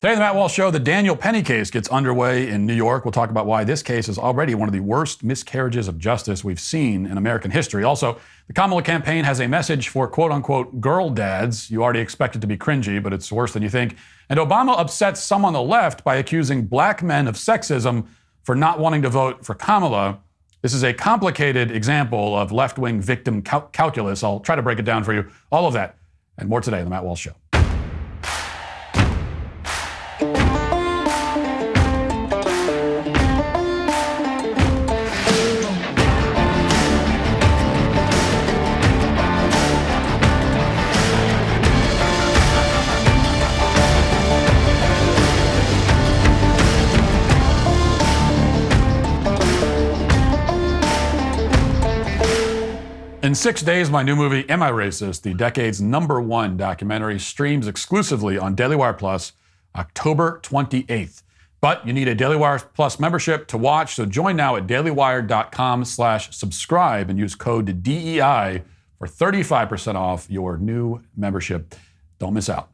Today on the Matt Walsh Show, the Daniel Penny case gets underway in New York. We'll talk about why this case is already one of the worst miscarriages of justice we've seen in American history. Also, the Kamala campaign has a message for quote-unquote girl dads. You already expect it to be cringy, but it's worse than you think. And Obama upsets some on the left by accusing black men of sexism for not wanting to vote for Kamala. This is a complicated example of left-wing victim calculus. I'll try to break it down for you. All of that and more today on the Matt Walsh Show. In 6 days, my new movie, Am I Racist?, the decade's #1 documentary, streams exclusively on Daily Wire Plus October 28th. But you need a Daily Wire Plus membership to watch, so join now at dailywire.com/subscribe and use code DEI for 35% off your new membership. Don't miss out.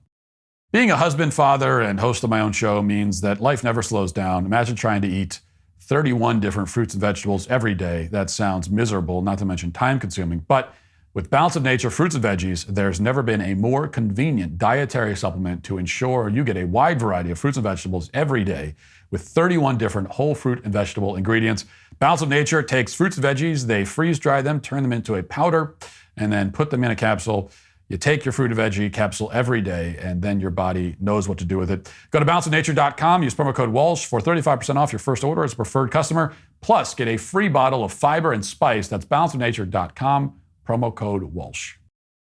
Being a husband, father, and host of my own show means that life never slows down. Imagine trying to eat 31 different fruits and vegetables every day. That sounds miserable, not to mention time-consuming. But with Balance of Nature fruits and veggies, there's never been a more convenient dietary supplement to ensure you get a wide variety of fruits and vegetables every day with 31 different whole fruit and vegetable ingredients. Balance of Nature takes fruits and veggies, they freeze-dry them, turn them into a powder, and then put them in a capsule. You take your fruit and veggie capsule every day, and then your body knows what to do with it. Go to balanceofnature.com, use promo code Walsh for 35% off your first order as a preferred customer. Plus, get a free bottle of fiber and spice. That's balanceofnature.com, promo code Walsh.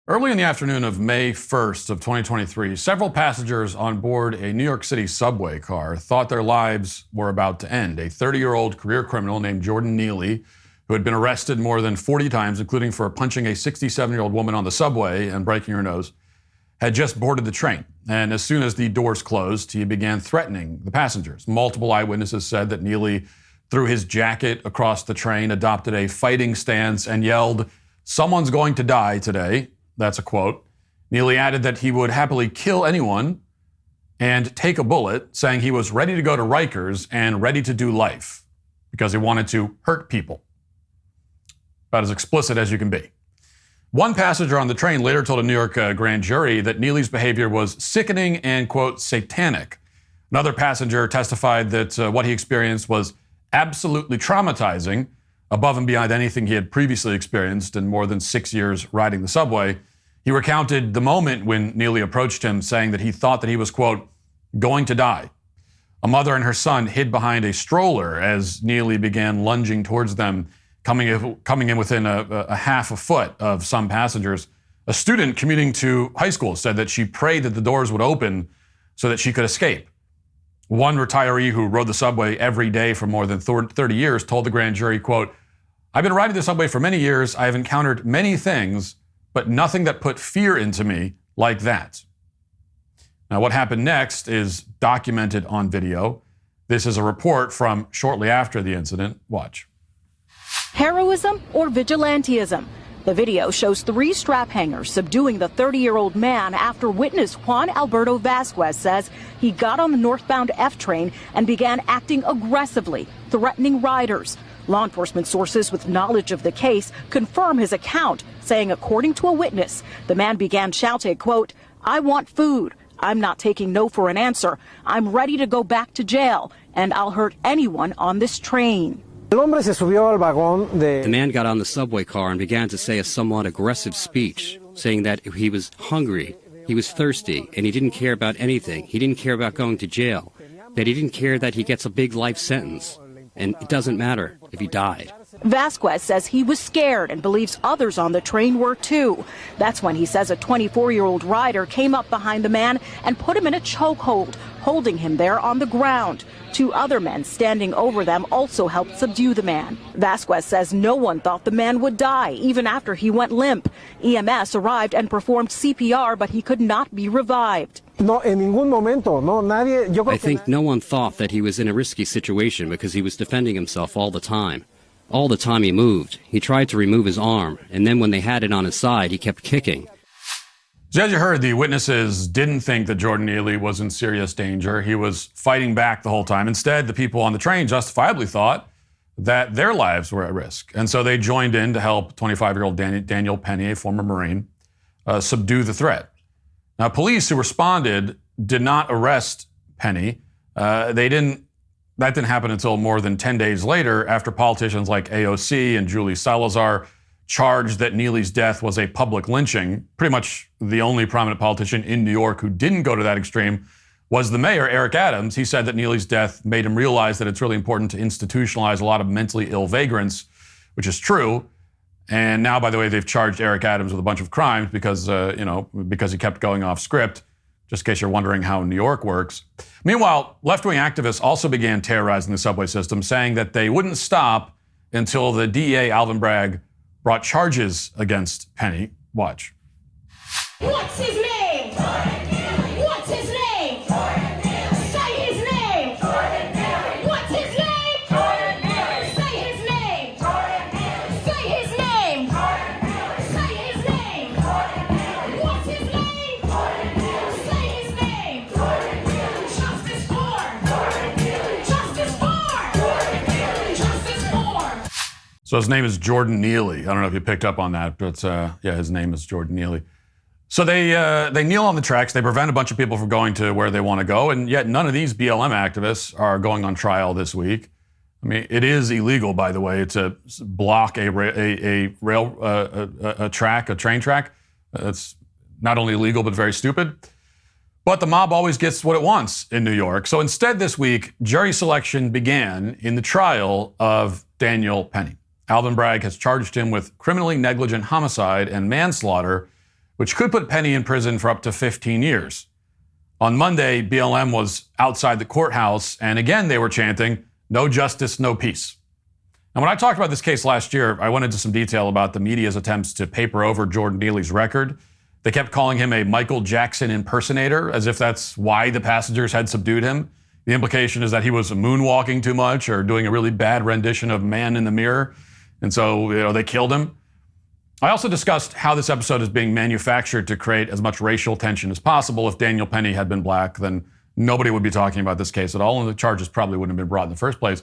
Early in the afternoon of May 1st of 2023, several passengers on board a New York City subway car thought their lives were about to end. A 30-year-old career criminal named Jordan Neely, who had been arrested more than 40 times, including for punching a 67-year-old woman on the subway and breaking her nose, had just boarded the train. And as soon as the doors closed, he began threatening the passengers. Multiple eyewitnesses said that Neely threw his jacket across the train, adopted a fighting stance, and yelled, "Someone's going to die today." That's a quote. Neely added that he would happily kill anyone and take a bullet, saying he was ready to go to Rikers and ready to do life because he wanted to hurt people. About as explicit as you can be. One passenger on the train later told a New York grand jury that Neely's behavior was sickening and, quote, satanic. Another passenger testified that what he experienced was absolutely traumatizing, above and beyond anything he had previously experienced in more than 6 years riding the subway. He recounted the moment when Neely approached him, saying that he thought that he was, quote, going to die. A mother and her son hid behind a stroller as Neely began lunging towards them, coming in within a half a foot of some passengers. A student commuting to high school said that she prayed that the doors would open so that she could escape. One retiree who rode the subway every day for more than 30 years told the grand jury, quote, "I've been riding the subway for many years. I have encountered many things, but nothing that put fear into me like that." Now, what happened next is documented on video. This is a report from shortly after the incident. Watch. Heroism or vigilantism? The video shows 3 strap hangers subduing the 30-year-old man after witness Juan Alberto Vasquez says he got on the northbound F train and began acting aggressively, threatening riders. Law enforcement sources with knowledge of the case confirm his account, saying according to a witness, the man began shouting, quote, "I want food. I'm not taking no for an answer. I'm ready to go back to jail, and I'll hurt anyone on this train." The man got on the subway car and began to say a somewhat aggressive speech, saying that he was hungry, he was thirsty, and he didn't care about anything. He didn't care about going to jail, that he didn't care that he gets a big life sentence, and it doesn't matter if he died. Vasquez says he was scared and believes others on the train were too. That's when he says a 24-year-old rider came up behind the man and put him in a chokehold, holding him there on the ground. 2 other men standing over them also helped subdue the man. Vasquez says no one thought the man would die, even after he went limp. EMS arrived and performed CPR, but he could not be revived. I think no one thought that he was in a risky situation because he was defending himself all the time. All the time he moved. He tried to remove his arm, and then when they had it on his side, he kept kicking. So as you heard, the witnesses didn't think that Jordan Neely was in serious danger. He was fighting back the whole time. Instead, the people on the train justifiably thought that their lives were at risk. And so they joined in to help 25-year-old Daniel Penny, a former Marine, subdue the threat. Now, police who responded did not arrest Penny. That didn't happen until more than 10 days later, after politicians like AOC and Julie Salazar charged that Neely's death was a public lynching. Pretty much the only prominent politician in New York who didn't go to that extreme was the mayor, Eric Adams. He said that Neely's death made him realize that it's really important to institutionalize a lot of mentally ill vagrants, which is true. And now, by the way, they've charged Eric Adams with a bunch of crimes because he kept going off script, just in case you're wondering how New York works. Meanwhile, left-wing activists also began terrorizing the subway system, saying that they wouldn't stop until the DEA, Alvin Bragg, brought charges against Penny. Watch. What's his name? What's his name? Say his name. What's his name? Say his name. Say his name. Say his name. What's his name? Say his name. Justice for. Justice for. Justice for. So his name is Jordan Neely. I don't know if you picked up on that, but his name is Jordan Neely. So they kneel on the tracks. They prevent a bunch of people from going to where they want to go, and yet none of these BLM activists are going on trial this week. I mean, it is illegal, by the way, to block a train track. It's not only illegal but very stupid. But the mob always gets what it wants in New York. So instead, this week, jury selection began in the trial of Daniel Penny. Alvin Bragg has charged him with criminally negligent homicide and manslaughter, which could put Penny in prison for up to 15 years. On Monday, BLM was outside the courthouse, and again they were chanting, "No justice, no peace." And when I talked about this case last year, I went into some detail about the media's attempts to paper over Jordan Neely's record. They kept calling him a Michael Jackson impersonator, as if that's why the passengers had subdued him. The implication is that he was moonwalking too much or doing a really bad rendition of Man in the Mirror, and so they killed him. I also discussed how this episode is being manufactured to create as much racial tension as possible. If Daniel Penny had been black, then nobody would be talking about this case at all, and the charges probably wouldn't have been brought in the first place.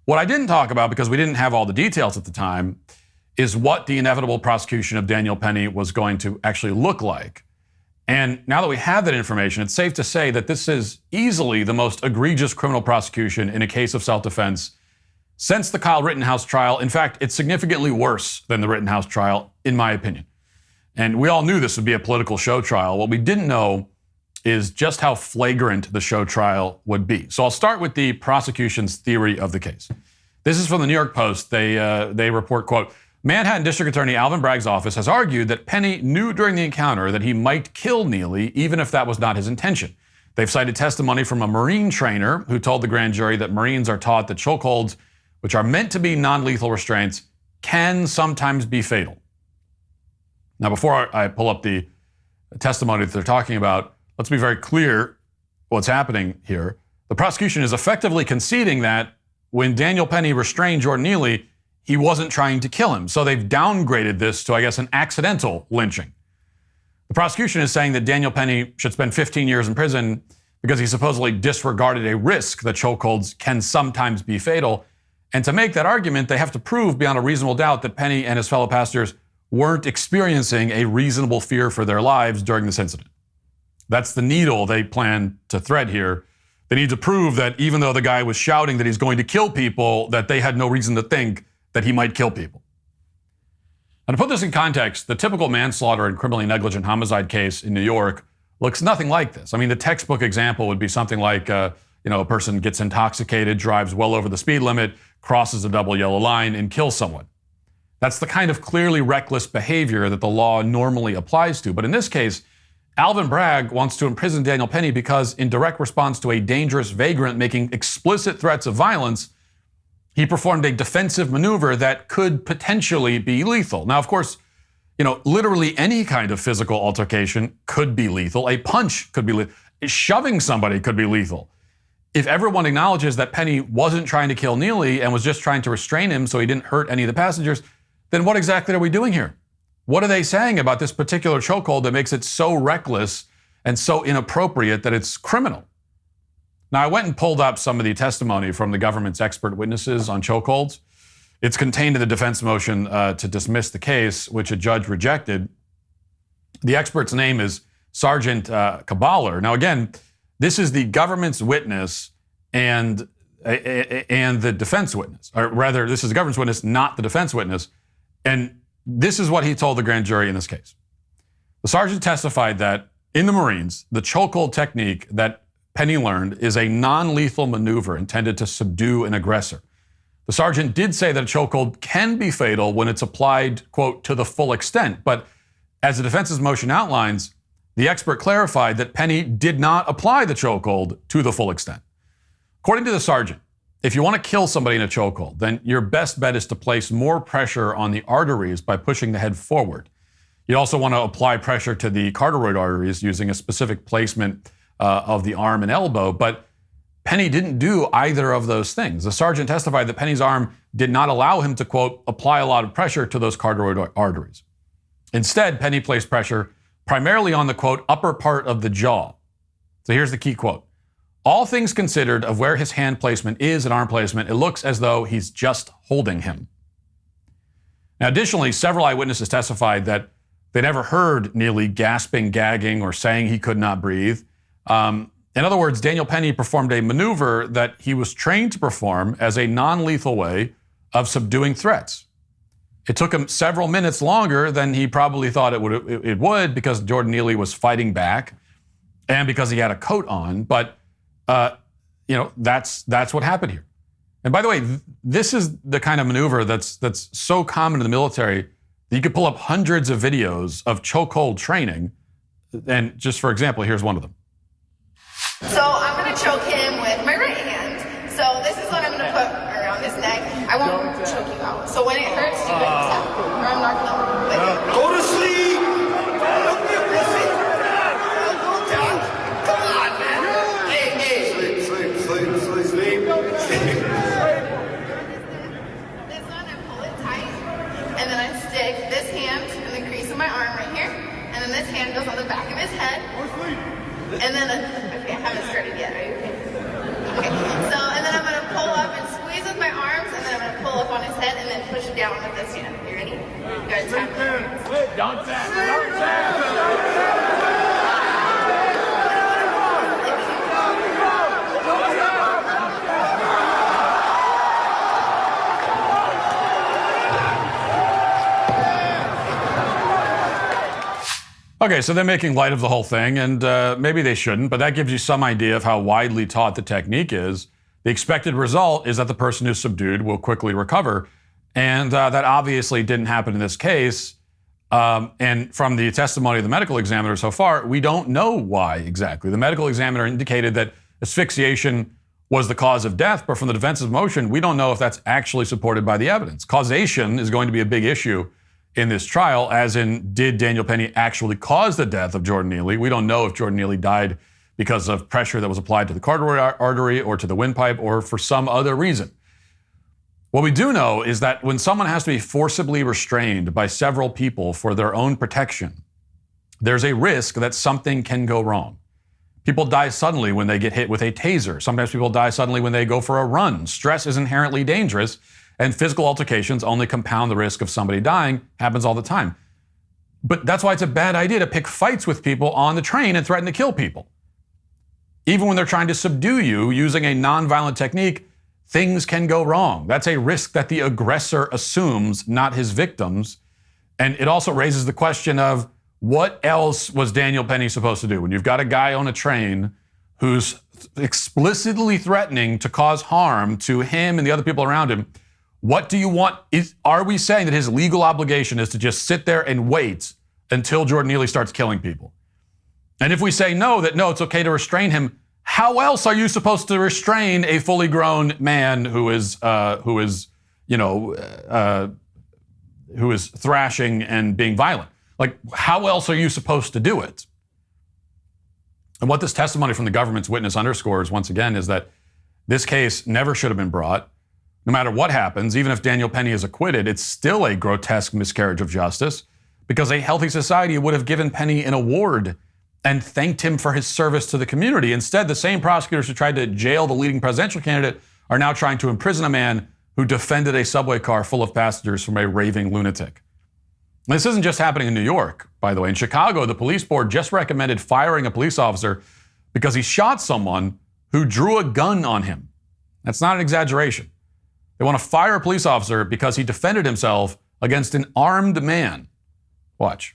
What I didn't talk about, because we didn't have all the details at the time, is what the inevitable prosecution of Daniel Penny was going to actually look like. And now that we have that information, it's safe to say that this is easily the most egregious criminal prosecution in a case of self-defense since the Kyle Rittenhouse trial. In fact, it's significantly worse than the Rittenhouse trial, in my opinion. And we all knew this would be a political show trial. What we didn't know is just how flagrant the show trial would be. So I'll start with the prosecution's theory of the case. This is from the New York Post. They report, quote, Manhattan District Attorney Alvin Bragg's office has argued that Penny knew during the encounter that he might kill Neely, even if that was not his intention. They've cited testimony from a Marine trainer who told the grand jury that Marines are taught that chokeholds, which are meant to be non-lethal restraints, can sometimes be fatal. Now, before I pull up the testimony that they're talking about, let's be very clear what's happening here. The prosecution is effectively conceding that when Daniel Penny restrained Jordan Neely, he wasn't trying to kill him. So they've downgraded this to, I guess, an accidental lynching. The prosecution is saying that Daniel Penny should spend 15 years in prison because he supposedly disregarded a risk that chokeholds can sometimes be fatal. And to make that argument, they have to prove beyond a reasonable doubt that Penny and his fellow passengers weren't experiencing a reasonable fear for their lives during this incident. That's the needle they plan to thread here. They need to prove that even though the guy was shouting that he's going to kill people, that they had no reason to think that he might kill people. And to put this in context, the typical manslaughter and criminally negligent homicide case in New York looks nothing like this. I mean, the textbook example would be something like, a person gets intoxicated, drives well over the speed limit, crosses a double yellow line, and kills someone. That's the kind of clearly reckless behavior that the law normally applies to. But in this case, Alvin Bragg wants to imprison Daniel Penny because, in direct response to a dangerous vagrant making explicit threats of violence, he performed a defensive maneuver that could potentially be lethal. Now, of course, literally any kind of physical altercation could be lethal. A punch could be lethal. Shoving somebody could be lethal. If everyone acknowledges that Penny wasn't trying to kill Neely and was just trying to restrain him so he didn't hurt any of the passengers, then what exactly are we doing here? What are they saying about this particular chokehold that makes it so reckless and so inappropriate that it's criminal? Now, I went and pulled up some of the testimony from the government's expert witnesses on chokeholds. It's contained in the defense motion to dismiss the case, which a judge rejected. The expert's name is Sergeant Kamala. Now, again, this is the government's witness and the defense witness. Or rather, this is the government's witness, not the defense witness. And this is what he told the grand jury in this case. The sergeant testified that in the Marines, the chokehold technique that Penny learned is a non-lethal maneuver intended to subdue an aggressor. The sergeant did say that a chokehold can be fatal when it's applied, quote, to the full extent. But as the defense's motion outlines, the expert clarified that Penny did not apply the chokehold to the full extent. According to the sergeant, if you want to kill somebody in a chokehold, then your best bet is to place more pressure on the arteries by pushing the head forward. You also want to apply pressure to the carotid arteries using a specific placement of the arm and elbow, but Penny didn't do either of those things. The sergeant testified that Penny's arm did not allow him to, quote, apply a lot of pressure to those carotid arteries. Instead, Penny placed pressure primarily on the, quote, upper part of the jaw. So here's the key quote. All things considered of where his hand placement is and arm placement, it looks as though he's just holding him. Now, additionally, several eyewitnesses testified that they never heard Neely gasping, gagging, or saying he could not breathe. In other words, Daniel Penny performed a maneuver that he was trained to perform as a non-lethal way of subduing threats. It took him several minutes longer than he probably thought it would because Jordan Neely was fighting back and because he had a coat on. But, that's what happened here. And by the way, this is the kind of maneuver that's so common in the military that you could pull up hundreds of videos of chokehold training. And just for example, here's one of them. So I'm going to choke him with my right hand. So this is what I'm going to put around his neck. I won't choke you out. So when it hurts, you can stop. Or I'm not going to. Go to sleep! Come on, man. Hey. Sleep. This one, I pull it tight. And then I stick this hand in the crease of my arm right here. And then this hand goes on the back of his head. And then, okay, I haven't started yet. Are you okay? Okay, so, and then I'm going to pull up and squeeze with my arms, and then I'm going to pull up on his head and then push down with this hand. You ready? You got to tap it. Don't tap. Okay, so they're making light of the whole thing, and maybe they shouldn't, but that gives you some idea of how widely taught the technique is. The expected result is that the person who's subdued will quickly recover, and that obviously didn't happen in this case. And from the testimony of the medical examiner so far, we don't know why exactly. The medical examiner indicated that asphyxiation was the cause of death, but from the defense's motion, we don't know if that's actually supported by the evidence. Causation is going to be a big issue in this trial, as in, did Daniel Penny actually cause the death of Jordan Neely? We don't know if Jordan Neely died because of pressure that was applied to the carotid artery or to the windpipe or for some other reason. What we do know is that when someone has to be forcibly restrained by several people for their own protection, there's a risk that something can go wrong. People die suddenly when they get hit with a taser. Sometimes people die suddenly when they go for a run. Stress is inherently dangerous, and physical altercations only compound the risk of somebody dying. Happens all the time. But that's why it's a bad idea to pick fights with people on the train and threaten to kill people. Even when they're trying to subdue you using a nonviolent technique, things can go wrong. That's a risk that the aggressor assumes, not his victims. And it also raises the question of what else was Daniel Penny supposed to do? When you've got a guy on a train who's explicitly threatening to cause harm to him and the other people around him, what do you want? Are we saying that his legal obligation is to just sit there and wait until Jordan Neely starts killing people? And if we say no, it's okay to restrain him, how else are you supposed to restrain a fully grown man who is thrashing and being violent? Like, how else are you supposed to do it? And what this testimony from the government's witness underscores, once again, is that this case never should have been brought. No matter what happens, even if Daniel Penny is acquitted, it's still a grotesque miscarriage of justice because a healthy society would have given Penny an award and thanked him for his service to the community. Instead, the same prosecutors who tried to jail the leading presidential candidate are now trying to imprison a man who defended a subway car full of passengers from a raving lunatic. This isn't just happening in New York, by the way. In Chicago, the police board just recommended firing a police officer because he shot someone who drew a gun on him. That's not an exaggeration. They want to fire a police officer because he defended himself against an armed man. Watch.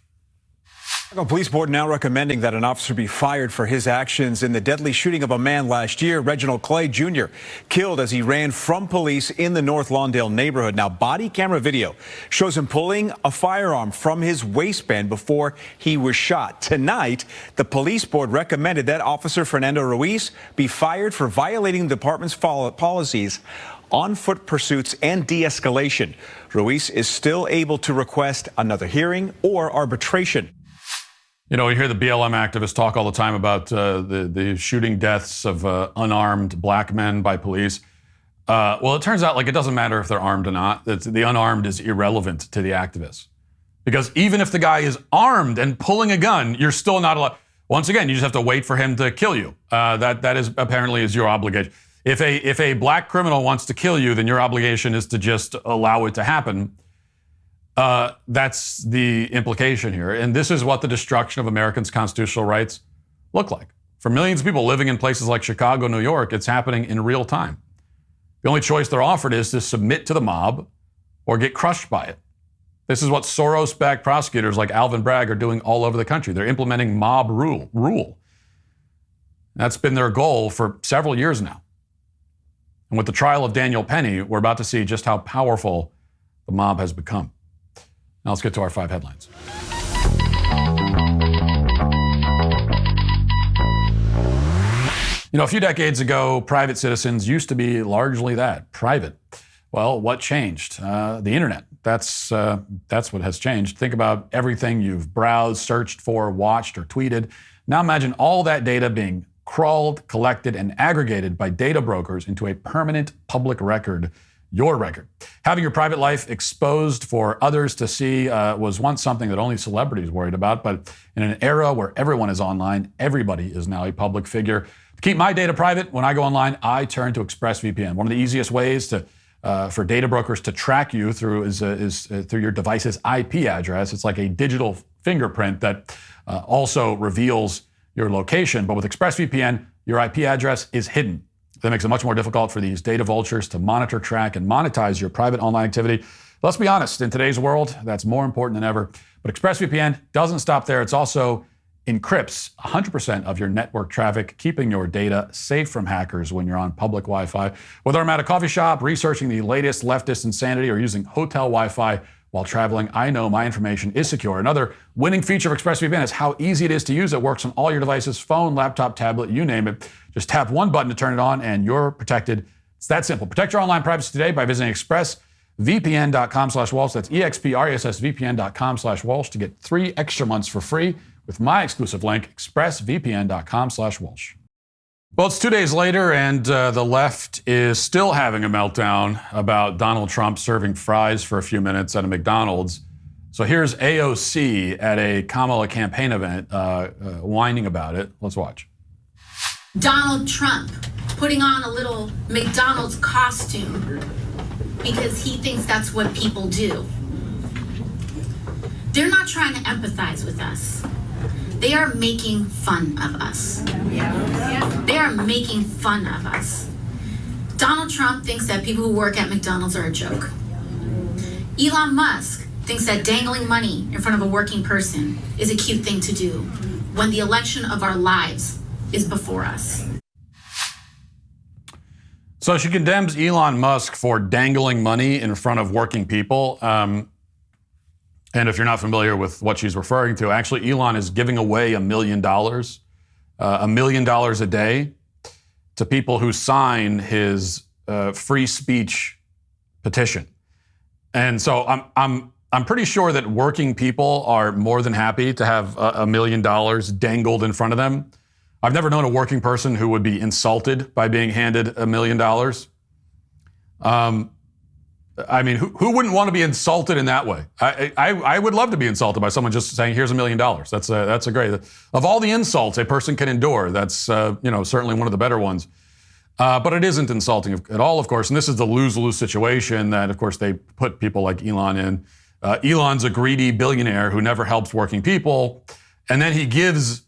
The police board now recommending that an officer be fired for his actions in the deadly shooting of a man last year. Reginald Clay Jr. killed as he ran from police in the North Lawndale neighborhood. Now, body camera video shows him pulling a firearm from his waistband before he was shot. Tonight, the police board recommended that Officer Fernando Ruiz be fired for violating the department's policies on foot pursuits and de-escalation. Ruiz is still able to request another hearing or arbitration. You know, you hear the BLM activists talk all the time about the shooting deaths of unarmed black men by police. Well, it turns out like it doesn't matter if they're armed or not. The unarmed is irrelevant to the activists. Because even if the guy is armed and pulling a gun, you're still not allowed. Once again, you just have to wait for him to kill you. That is apparently is your obligation. If a black criminal wants to kill you, then your obligation is to just allow it to happen. That's the implication here. And this is what the destruction of Americans' constitutional rights look like. For millions of people living in places like Chicago, New York, it's happening in real time. The only choice they're offered is to submit to the mob or get crushed by it. This is what Soros-backed prosecutors like Alvin Bragg are doing all over the country. They're implementing mob rule. That's been their goal for several years now. And with the trial of Daniel Penny, we're about to see just how powerful the mob has become. Now let's get to our 5 headlines. You know, a few decades ago, private citizens used to be largely that, private. Well, what changed? The internet. That's what has changed. Think about everything you've browsed, searched for, watched, or tweeted. Now imagine all that data being crawled, collected, and aggregated by data brokers into a permanent public record. Your record. Having your private life exposed for others to see was once something that only celebrities worried about, but in an era where everyone is online, everybody is now a public figure. To keep my data private, when I go online, I turn to ExpressVPN. One of the easiest ways for data brokers to track you through is through your device's IP address. It's like a digital fingerprint that also reveals your location, but with ExpressVPN, your IP address is hidden. That makes it much more difficult for these data vultures to monitor, track, and monetize your private online activity. Let's be honest, in today's world, that's more important than ever. But ExpressVPN doesn't stop there. It's also encrypts 100% of your network traffic, keeping your data safe from hackers when you're on public Wi-Fi. Whether I'm at a coffee shop, researching the latest leftist insanity, or using hotel Wi-Fi while traveling, I know my information is secure. Another winning feature of ExpressVPN is how easy it is to use. It works on all your devices, phone, laptop, tablet, you name it. Just tap one button to turn it on and you're protected. It's that simple. Protect your online privacy today by visiting expressvpn.com/Walsh. That's expressvpn.com/Walsh to get 3 extra months for free with my exclusive link, expressvpn.com/Walsh. Well, it's 2 days later, and the left is still having a meltdown about Donald Trump serving fries for a few minutes at a McDonald's. So here's AOC at a Kamala campaign event whining about it. Let's watch. Donald Trump putting on a little McDonald's costume because he thinks that's what people do. They're not trying to empathize with us. They are making fun of us. They are making fun of us. Donald Trump thinks that people who work at McDonald's are a joke. Elon Musk thinks that dangling money in front of a working person is a cute thing to do when the election of our lives is before us. So she condemns Elon Musk for dangling money in front of working people. And if you're not familiar with what she's referring to, actually Elon is giving away $1 million a day to people who sign his free speech petition. And so I'm pretty sure that working people are more than happy to have $1 million dangled in front of them. I've never known a working person who would be insulted by being handed $1 million. I mean, who wouldn't want to be insulted in that way? I would love to be insulted by someone just saying, "Here's $1 million." That's a great. Of all the insults a person can endure, that's certainly one of the better ones. But it isn't insulting at all, of course. And this is the lose-lose situation that, of course, they put people like Elon in. Elon's a greedy billionaire who never helps working people, and then he gives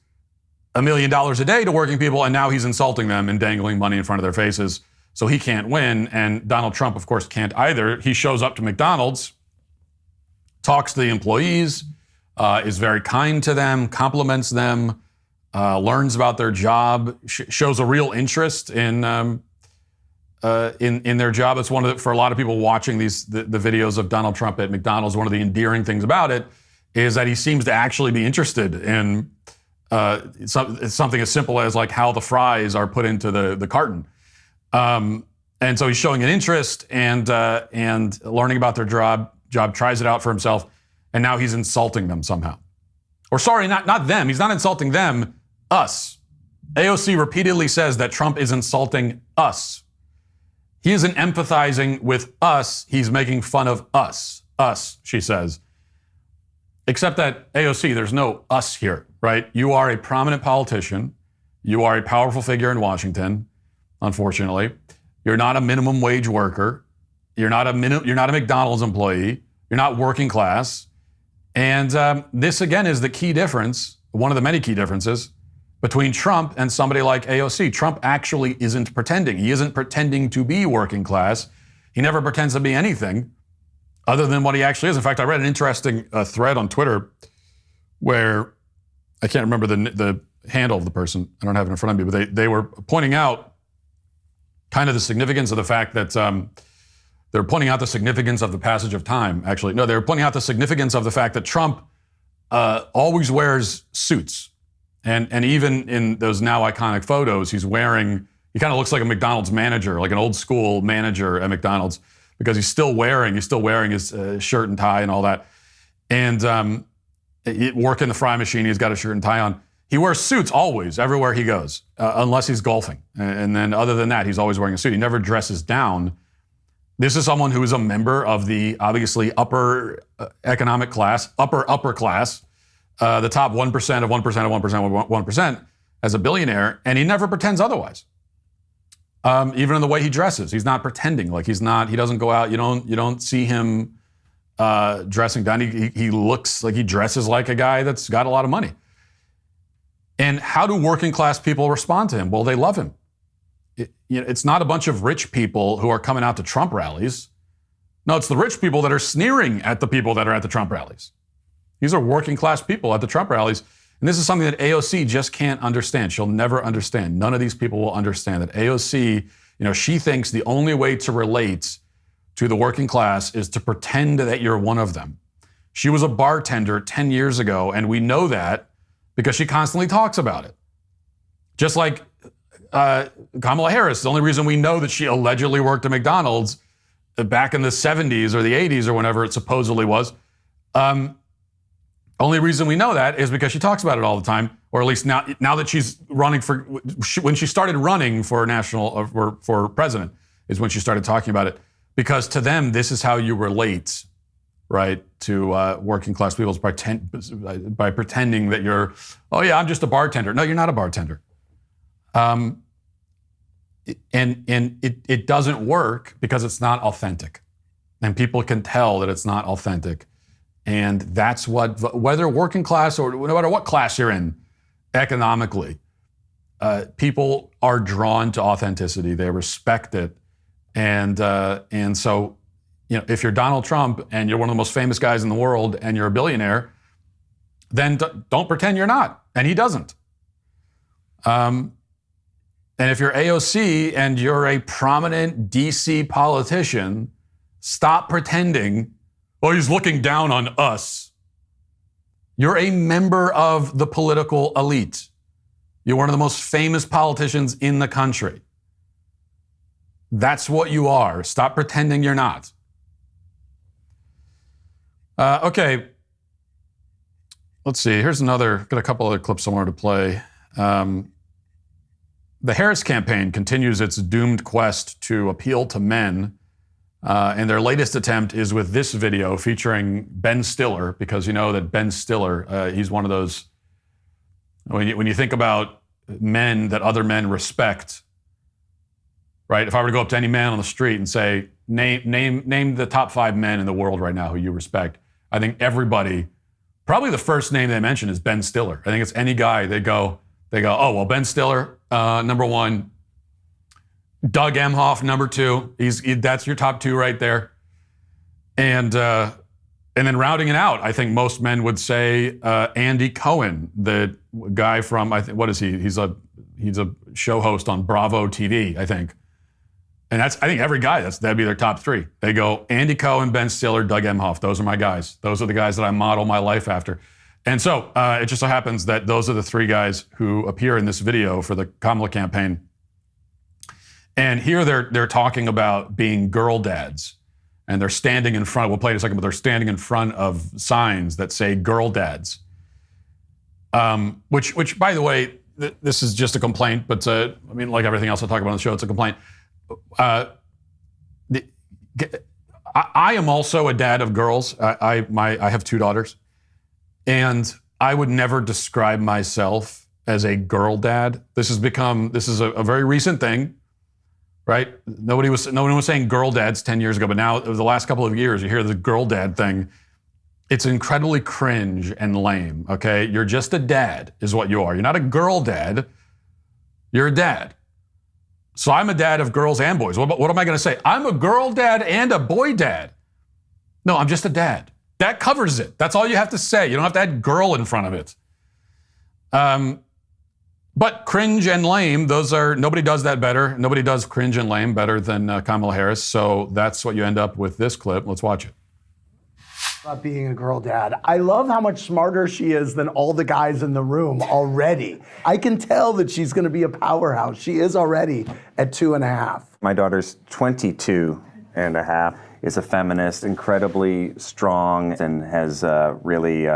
$1 million a day to working people, and now he's insulting them and dangling money in front of their faces. So he can't win, and Donald Trump, of course, can't either. He shows up to McDonald's, talks to the employees, is very kind to them, compliments them, learns about their job, shows a real interest in their job. It's one of for a lot of people watching the videos of Donald Trump at McDonald's. One of the endearing things about it is that he seems to actually be interested in something as simple as like how the fries are put into the carton. And so he's showing an interest and learning about their job, tries it out for himself, and now he's insulting them somehow. Or sorry, not them. He's not insulting them, us. AOC repeatedly says that Trump is insulting us. He isn't empathizing with us. He's making fun of us. Us, she says. Except that AOC, there's no us here, right? You are a prominent politician. You are a powerful figure in Washington. Unfortunately, you're not a minimum wage worker. You're not a McDonald's employee. You're not working class. And this, again, is the key difference, one of the many key differences between Trump and somebody like AOC. Trump actually isn't pretending. He isn't pretending to be working class. He never pretends to be anything other than what he actually is. In fact, I read an interesting thread on Twitter where I can't remember the handle of the person. I don't have it in front of me, but they were pointing out kind of the significance of the fact that they're pointing out the significance of the passage of time. Actually, no, they're pointing out the significance of the fact that Trump always wears suits. And even in those now iconic photos, he kind of looks like a McDonald's manager, like an old school manager at McDonald's, because he's still wearing his shirt and tie and all that. And working the fry machine, he's got a shirt and tie on. He wears suits always, everywhere he goes, unless he's golfing. And then other than that, he's always wearing a suit. He never dresses down. This is someone who is a member of the obviously upper economic class, upper class, the top 1% of 1% of 1% as a billionaire, and he never pretends otherwise. Even in the way he dresses, he's not pretending. Like he doesn't go out. You don't see him dressing down. He looks like he dresses like a guy that's got a lot of money. And how do working class people respond to him? Well, they love him. It's not a bunch of rich people who are coming out to Trump rallies. No, it's the rich people that are sneering at the people that are at the Trump rallies. These are working class people at the Trump rallies. And this is something that AOC just can't understand. She'll never understand. None of these people will understand that AOC, she thinks the only way to relate to the working class is to pretend that you're one of them. She was a bartender 10 years ago, and we know that because she constantly talks about it. Just like Kamala Harris, the only reason we know that she allegedly worked at McDonald's back in the 70s or the 80s or whenever it supposedly was, only reason we know that is because she talks about it all the time, or at least now that she's running when she started running for for president is when she started talking about it. Because to them, this is how you relate, right, to working class people, by pretending that you're, oh yeah, I'm just a bartender. No, you're not a bartender. And it doesn't work because it's not authentic. And people can tell that it's not authentic. And that's whether working class or no matter what class you're in economically, people are drawn to authenticity. They respect it. And so, if you're Donald Trump and you're one of the most famous guys in the world and you're a billionaire, then don't pretend you're not. And he doesn't. And if you're AOC and you're a prominent DC politician, stop pretending, well, he's looking down on us. You're a member of the political elite. You're one of the most famous politicians in the country. That's what you are. Stop pretending you're not. Okay. Let's see. Here's got a couple other clips I wanted to play. The Harris campaign continues its doomed quest to appeal to men And their latest attempt is with this video featuring Ben Stiller, because you know that Ben Stiller, he's one of those, when you think about men that other men respect, right? If I were to go up to any man on the street and say, name the top 5 men in the world right now who you respect, I think everybody, probably the first name they mention is Ben Stiller. I think it's any guy, they go, oh, well, Ben Stiller, number 1. Doug Emhoff, number 2. That's your top 2 right there. And then rounding it out, I think most men would say Andy Cohen, the guy from, I think, what is he? He's a show host on Bravo TV, I think. And I think every guy, that'd be their top 3. They go Andy Cohen, Ben Stiller, Doug Emhoff. Those are my guys. Those are the guys that I model my life after. And so it just so happens that those are the 3 guys who appear in this video for the Kamala campaign. And here they're talking about being girl dads. And they're standing in front, we'll play it in a second, but they're standing in front of signs that say girl dads. Which by the way, this is just a complaint, but I mean, like everything else I talk about on the show, it's a complaint. I am also a dad of girls. I have 2 daughters. And I would never describe myself as a girl dad. This is a very recent thing. Right? No one was saying girl dads 10 years ago, but now over the last couple of years, you hear the girl dad thing. It's incredibly cringe and lame, okay? You're just a dad is what you are. You're not a girl dad. You're a dad. So I'm a dad of girls and boys. What am I going to say? I'm a girl dad and a boy dad. No, I'm just a dad. That covers it. That's all you have to say. You don't have to add girl in front of it. But cringe and lame, nobody does that better. Nobody does cringe and lame better than Kamala Harris. So that's what you end up with this clip. Let's watch it. About being a girl dad. I love how much smarter she is than all the guys in the room already. I can tell that she's going to be a powerhouse. She is already at 2.5. My daughter's 22 and a half, is a feminist, incredibly strong, and has really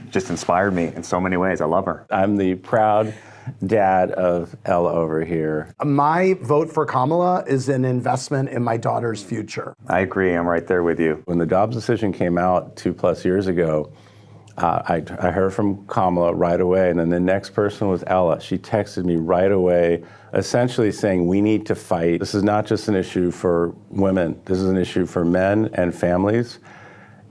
just inspired me in so many ways. I love her. I'm the proud dad of Ella over here. My vote for Kamala is an investment in my daughter's future. I agree. I'm right there with you. When the Dobbs decision came out 2+ years ago, I heard from Kamala right away, and then the next person was Ella. She texted me right away, essentially saying, we need to fight. This is not just an issue for women. This is an issue for men and families.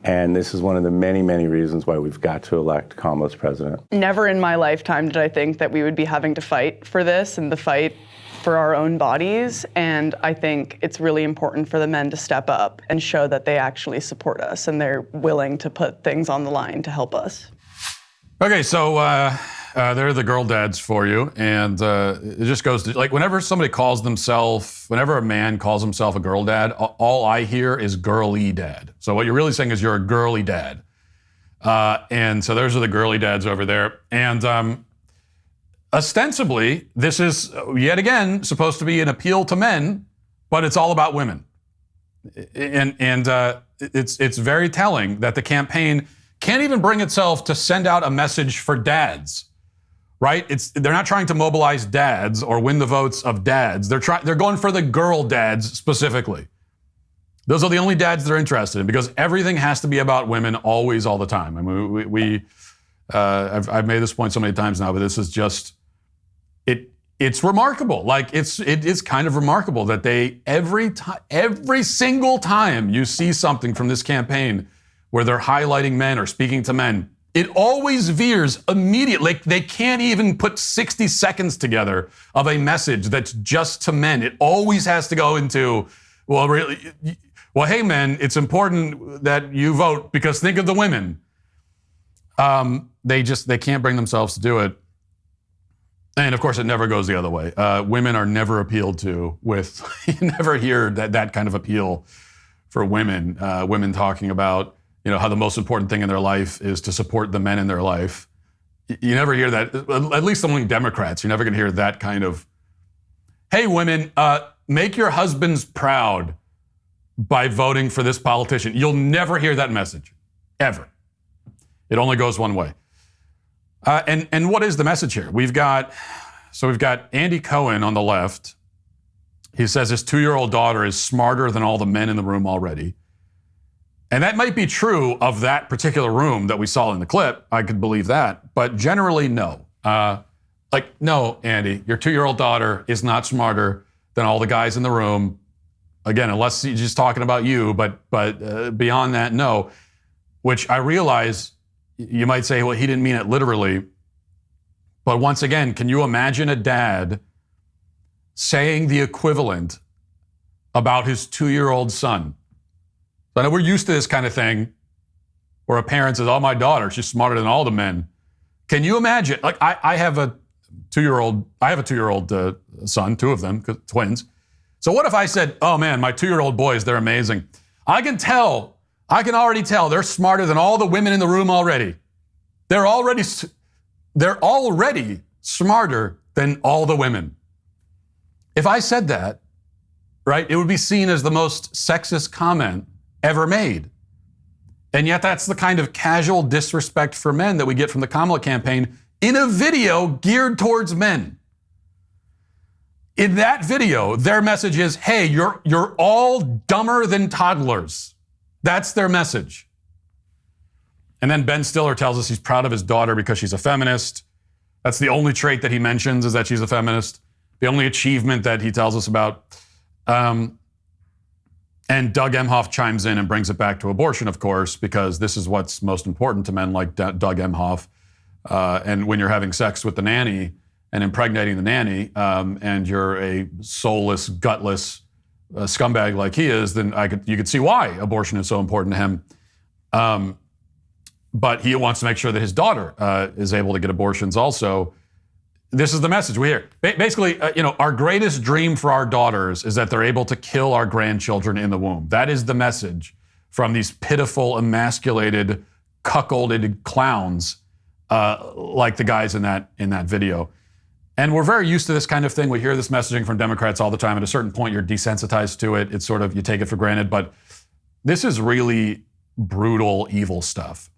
And this is one of the many, many reasons why we've got to elect Kamala as president. Never in my lifetime did I think that we would be having to fight for this and the fight for our own bodies. And I think it's really important for the men to step up and show that they actually support us and they're willing to put things on the line to help us. Okay, so there are the girl dads for you. And it just goes to, like, whenever a man calls himself a girl dad, all I hear is girly dad. So what you're really saying is you're a girly dad. And so those are the girly dads over there. And ostensibly, this is, yet again, supposed to be an appeal to men, but it's all about women. And it's very telling that the campaign can't even bring itself to send out a message for dads, right? They're not trying to mobilize dads or win the votes of dads. They're going for the girl dads specifically. Those are the only dads they're interested in, because everything has to be about women always, all the time. I mean, I've made this point so many times now, but this is just, it's remarkable. Like, it is kind of remarkable that every single time you see something from this campaign where they're highlighting men or speaking to men, it always veers immediately. Like, they can't even put 60 seconds together of a message that's just to men. It always has to go into, well, hey, men, it's important that you vote because think of the women. They can't bring themselves to do it. And of course, it never goes the other way. Women are never appealed to with, you never hear that kind of appeal for women. Women talking about, how the most important thing in their life is to support the men in their life. You never hear that, at least among Democrats. You're never going to hear that kind of, hey, women, make your husbands proud by voting for this politician. You'll never hear that message, ever. It only goes one way. And what is the message here? We've got Andy Cohen on the left. He says his 2-year-old daughter is smarter than all the men in the room already. And that might be true of that particular room that we saw in the clip. I could believe that. But generally, no. No, Andy, your 2-year-old daughter is not smarter than all the guys in the room. Again, unless he's just talking about you, but beyond that, no. Which I realize you might say, well, he didn't mean it literally. But once again, can you imagine a dad saying the equivalent about his 2-year-old son? I know we're used to this kind of thing where a parent says, oh, my daughter, she's smarter than all the men. Can you imagine? Like, I have a 2-year-old son, 2 of them, twins. So what if I said, oh man, my 2-year-old boys, they're amazing. I can already tell they're smarter than all the women in the room already. They're already smarter than all the women. If I said that, right, it would be seen as the most sexist comment ever made. And yet that's the kind of casual disrespect for men that we get from the Kamala campaign in a video geared towards men. In that video, their message is, hey, you're all dumber than toddlers. That's their message. And then Ben Stiller tells us he's proud of his daughter because she's a feminist. That's the only trait that he mentions, is that she's a feminist. The only achievement that he tells us about. And Doug Emhoff chimes in and brings it back to abortion, of course, because this is what's most important to men like Doug Emhoff. And when you're having sex with the nanny and impregnating the nanny, and you're a soulless, gutless scumbag like he is, then you could see why abortion is so important to him. But he wants to make sure that his daughter is able to get abortions also. This is the message we hear. Basically, our greatest dream for our daughters is that they're able to kill our grandchildren in the womb. That is the message from these pitiful, emasculated, cuckolded clowns like the guys in that video. And we're very used to this kind of thing. We hear this messaging from Democrats all the time. At a certain point, you're desensitized to it. It's sort of, you take it for granted. But this is really brutal, evil stuff.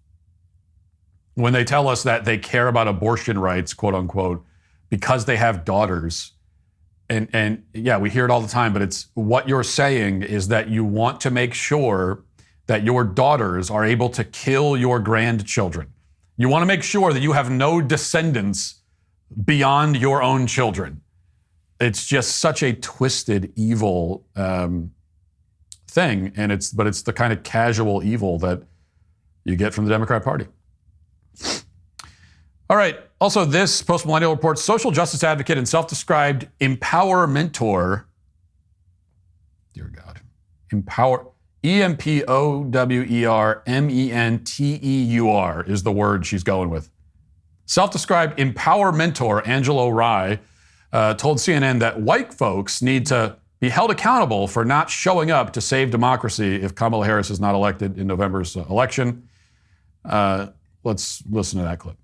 When they tell us that they care about abortion rights, quote unquote, because they have daughters. And yeah, we hear it all the time, but it's what you're saying is that you want to make sure that your daughters are able to kill your grandchildren. You want to make sure that you have no descendants beyond your own children. It's just such a twisted, evil thing. But it's the kind of casual evil that you get from the Democrat Party. All right. Also, this Post-Millennial reports social justice advocate and self-described empower mentor. Dear God. EMPOWERMENTEUR is the word she's going with. Self-described empower mentor Angela Rye told CNN that white folks need to be held accountable for not showing up to save democracy if Kamala Harris is not elected in November's election. Let's listen to that clip.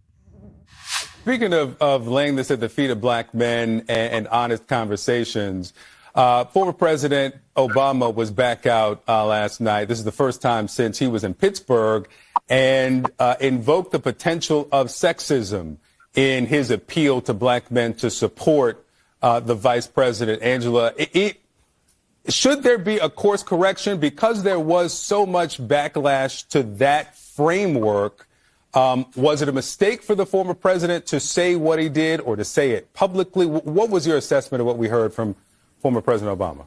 Speaking of laying this at the feet of black men and honest conversations, former President Obama was back out last night. This is the first time since he was in Pittsburgh, and invoked the potential of sexism in his appeal to black men to support the vice president. Angela, should there be a course correction? Because there was so much backlash to that framework, was it a mistake for the former president to say what he did or to say it publicly? What was your assessment of what we heard from former President Obama?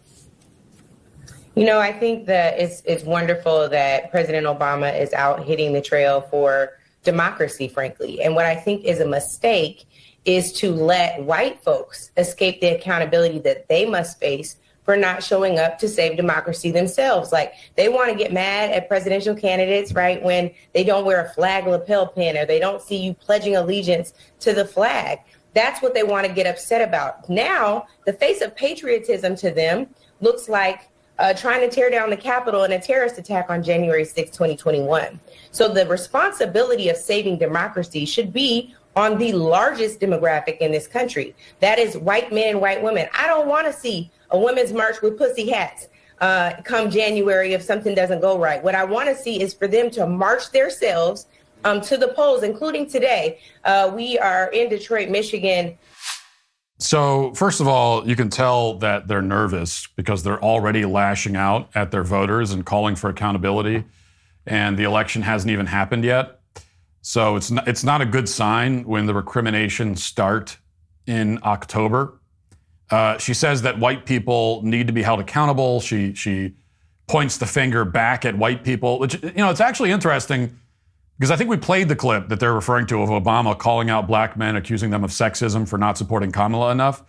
You know, I think that it's wonderful that President Obama is out hitting the trail for democracy, frankly. And what I think is a mistake is to let white folks escape the accountability that they must face for not showing up to save democracy themselves. Like, they want to get mad at presidential candidates, right, when they don't wear a flag lapel pin or they don't see you pledging allegiance to the flag. That's what they want to get upset about. Now, the face of patriotism to them looks like trying to tear down the Capitol in a terrorist attack on January 6, 2021. So the responsibility of saving democracy should be on the largest demographic in this country. That is white men and white women. I don't want to see a women's march with pussy hats come January if something doesn't go right. What I want to see is for them to march themselves to the polls, including today. We are in Detroit, Michigan. So first of all, you can tell that they're nervous because they're already lashing out at their voters and calling for accountability, and the election hasn't even happened yet. So it's not a good sign when the recriminations start in October. She says that white people need to be held accountable. She points the finger back at white people, which, it's actually interesting because I think we played the clip that they're referring to of Obama calling out black men, accusing them of sexism for not supporting Kamala enough.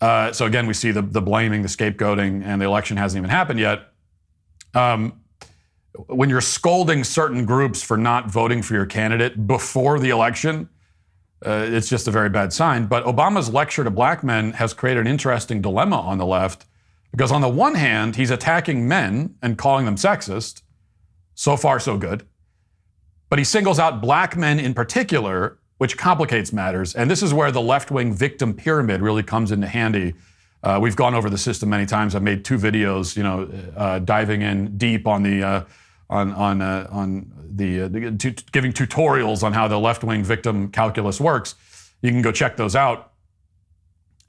So again, we see the blaming, the scapegoating, and the election hasn't even happened yet. When you're scolding certain groups for not voting for your candidate before the election, it's just a very bad sign. But Obama's lecture to black men has created an interesting dilemma on the left, because on the one hand, he's attacking men and calling them sexist. So far, so good. But he singles out black men in particular, which complicates matters. And this is where the left-wing victim pyramid really comes into handy. We've gone over the system many times. I've made 2 videos, diving in deep on the giving tutorials on how the left-wing victim calculus works. You can go check those out.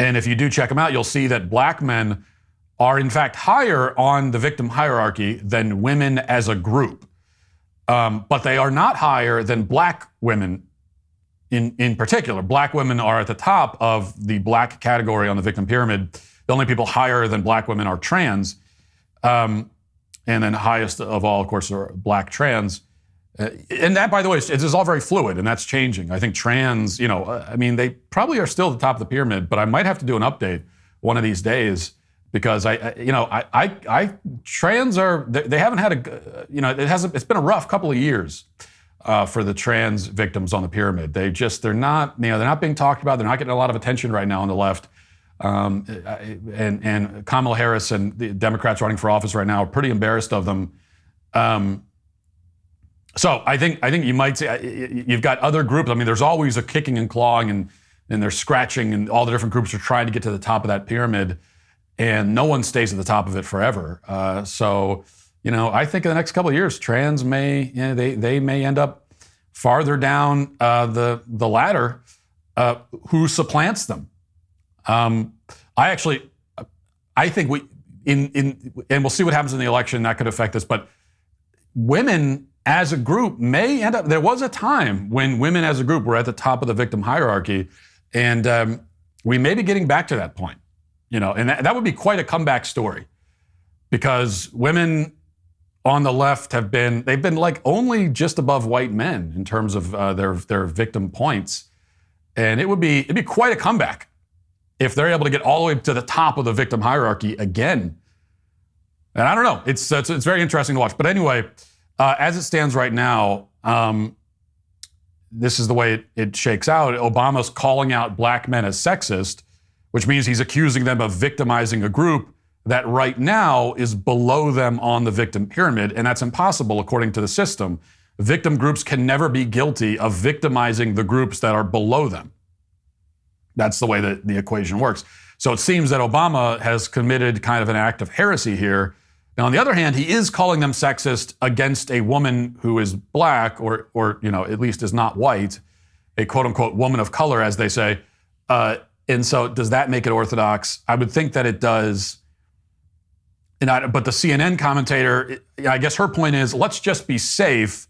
And if you do check them out, you'll see that black men are in fact higher on the victim hierarchy than women as a group. But they are not higher than black women in particular. Black women are at the top of the black category on the victim pyramid. The only people higher than black women are trans. And then highest of all, of course, are black trans. And that, by the way, it is all very fluid, and that's changing. I think trans, they probably are still at the top of the pyramid, but I might have to do an update one of these days, because trans are, they haven't had it's been a rough couple of years for the trans victims on the pyramid. They're not being talked about. They're not getting a lot of attention right now on the left. And Kamala Harris and the Democrats running for office right now are pretty embarrassed of them. So I think you might say you've got other groups. I mean, there's always a kicking and clawing and they're scratching, and all the different groups are trying to get to the top of that pyramid, and no one stays at the top of it forever. So I think in the next couple of years, trans they may end up farther down the ladder. Who supplants them? I think and we'll see what happens in the election. That could affect this, but women as a group may end up. There was a time when women as a group were at the top of the victim hierarchy, and we may be getting back to that point. And that would be quite a comeback story, because women on the left they've been like only just above white men in terms of their victim points, and it'd be quite a comeback if they're able to get all the way to the top of the victim hierarchy again. And I don't know, it's very interesting to watch. But anyway, as it stands right now, this is the way it shakes out. Obama's calling out black men as sexist, which means he's accusing them of victimizing a group that right now is below them on the victim pyramid, and that's impossible according to the system. Victim groups can never be guilty of victimizing the groups that are below them. That's the way that the equation works. So it seems that Obama has committed kind of an act of heresy here. Now, on the other hand, he is calling them sexist against a woman who is black or at least is not white, a quote unquote woman of color, as they say. And so does that make it orthodox? I would think that it does. But the CNN commentator, I guess her point is, let's just be safe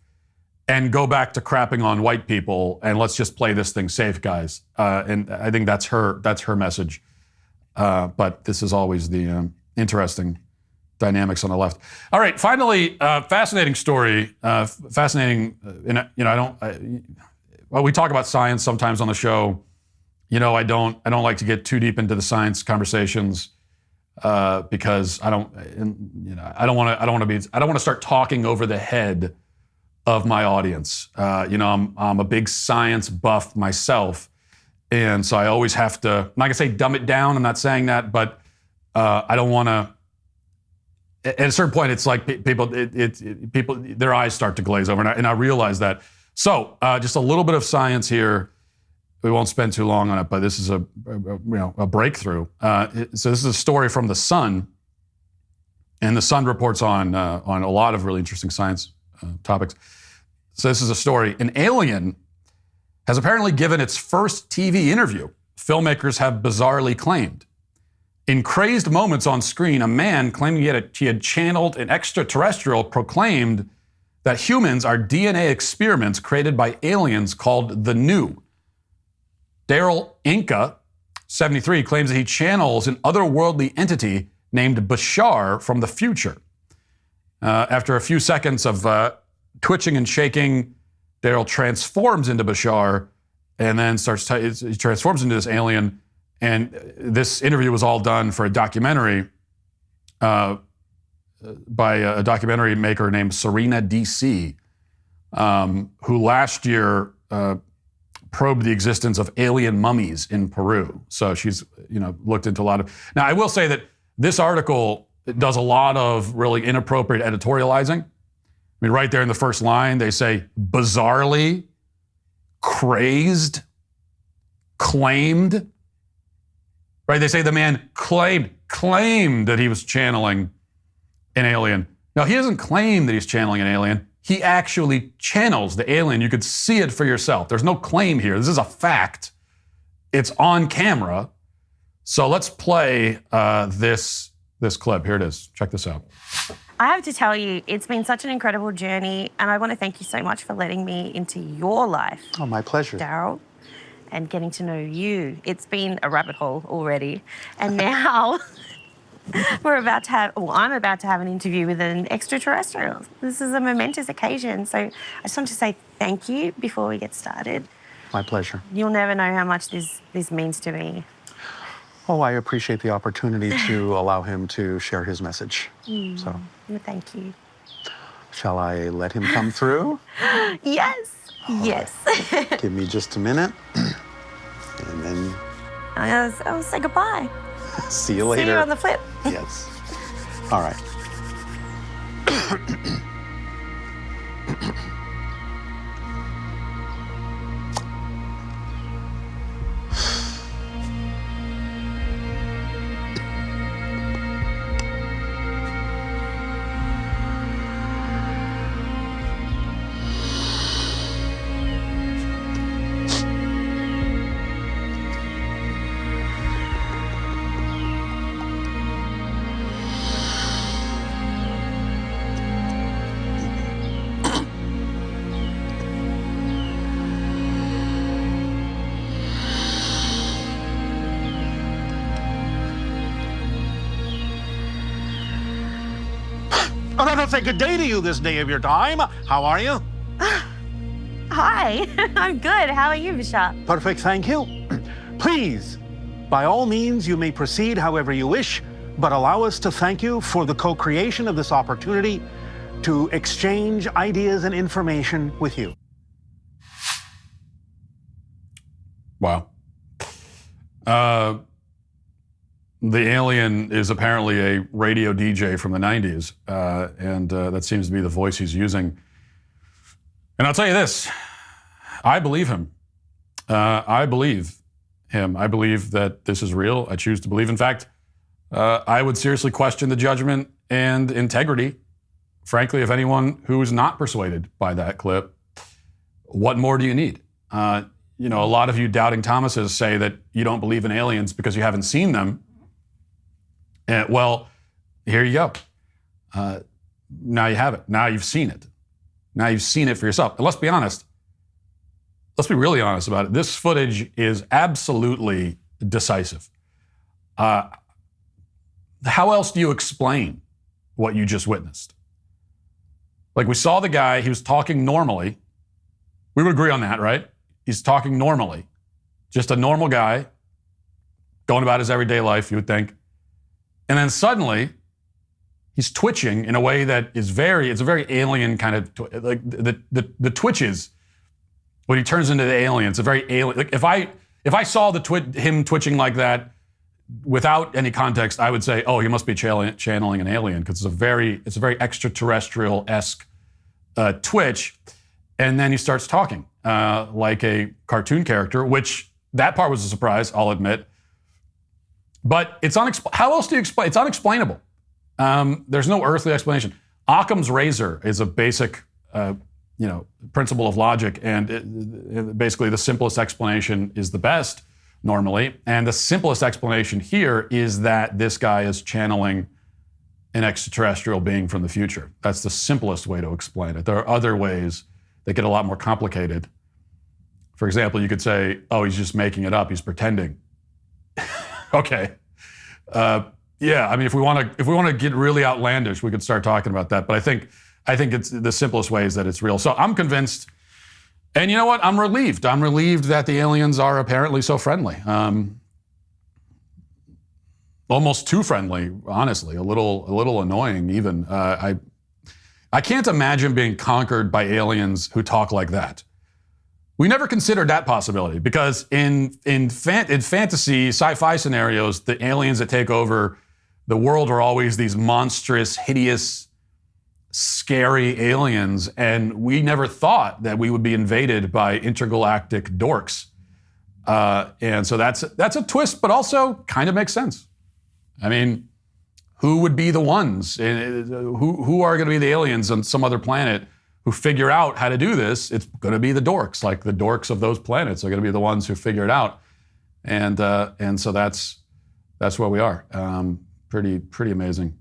and go back to crapping on white people, and let's just play this thing safe, guys. And I think that's her message. But this is always the interesting dynamics on the left. All right, finally, fascinating story. We talk about science sometimes on the show. I don't like to get too deep into the science conversations because I don't want to start talking over the head of my audience. I'm a big science buff myself, and so I always have to. I'm not gonna say dumb it down. I'm not saying that, but I don't want to. At a certain point, it's like people their eyes start to glaze over, and I realize that. So just a little bit of science here. We won't spend too long on it, but this is a breakthrough. So this is a story from The Sun, and The Sun reports on a lot of really interesting science topics. So this is a story. An alien has apparently given its first TV interview filmmakers have bizarrely claimed. In crazed moments on screen, a man claiming he had channeled an extraterrestrial proclaimed that humans are DNA experiments created by aliens called the New. Daryl Inca, 73, claims that he channels an otherworldly entity named Bashar from the future. After a few seconds of twitching and shaking, Daryl transforms into Bashar and then he transforms into this alien. And this interview was all done for a documentary by a documentary maker named Serena DC, who last year probed the existence of alien mummies in Peru. So she's, looked into a lot of. Now, I will say that this article does a lot of really inappropriate editorializing. I mean, right there in the first line, they say bizarrely, crazed, claimed. Right? They say the man claimed that he was channeling an alien. No, he doesn't claim that he's channeling an alien. He actually channels the alien. You could see it for yourself. There's no claim here. This is a fact. It's on camera. So let's play this clip. Here it is. Check this out. I have to tell you, it's been such an incredible journey, and I want to thank you so much for letting me into your life. Oh, my pleasure. Daryl, and getting to know you. It's been a rabbit hole already. And now I'm about to have an interview with an extraterrestrial. This is a momentous occasion. So I just want to say thank you before we get started. My pleasure. You'll never know how much this means to me. Oh, I appreciate the opportunity to allow him to share his message. So, Well, thank you. shall I let him come through? Yes. Yes. Give me just a minute. And then I'll say goodbye. see you later. See you on the flip. Yes. All right. Oh, I'll say good day to you this day of your time. How are you? Hi. I'm good. How are you, Bashar? Perfect, thank you. Please, by all means, you may proceed however you wish, but allow us to thank you for the co-creation of this opportunity to exchange ideas and information with you. Wow. The alien is apparently a radio DJ from the 90s, and that seems to be the voice he's using. And I'll tell you this, I believe him. I believe him. I believe that this is real. I choose to believe. In fact, I would seriously question the judgment and integrity, frankly, of anyone who is not persuaded by that clip. What more do you need? A lot of you doubting Thomases say that you don't believe in aliens because you haven't seen them. Well, here you go. Now you have it. Now you've seen it. Now you've seen it for yourself. And let's be honest. Let's be really honest about it. This footage is absolutely decisive. How else do you explain what you just witnessed? Like, we saw the guy, he was talking normally. We would agree on that, right? He's talking normally. Just a normal guy going about his everyday life, you would think. And then suddenly, he's twitching in a way that is it's a very alien kind of, like the twitches, when he turns into the alien, it's a very alien. Like if I saw him twitching like that without any context, I would say, oh, he must be channeling an alien, because it's a very extraterrestrial-esque twitch. And then he starts talking like a cartoon character, which that part was a surprise, I'll admit. But how else do you explain? It's unexplainable. There's no earthly explanation. Occam's razor is a basic, principle of logic, and basically the simplest explanation is the best, normally. And the simplest explanation here is that this guy is channeling an extraterrestrial being from the future. That's the simplest way to explain it. There are other ways that get a lot more complicated. For example, you could say, oh, he's just making it up. He's pretending. Okay. Yeah, I mean, if we want to get really outlandish, we could start talking about that. But I think it's the simplest way is that it's real. So I'm convinced, and you know what? I'm relieved. I'm relieved that the aliens are apparently so friendly. Almost too friendly, honestly. A little annoying even. I can't imagine being conquered by aliens who talk like that. We never considered that possibility because in fantasy, sci-fi scenarios, the aliens that take over the world are always these monstrous, hideous, scary aliens, and we never thought that we would be invaded by intergalactic dorks. And so that's a twist, but also kind of makes sense. I mean, who would be the ones? Who are going to be the aliens on some other planet who figure out how to do this? It's going to be the dorks, like the dorks of those planets are going to be the ones who figure it out. And so that's where we are. Pretty amazing.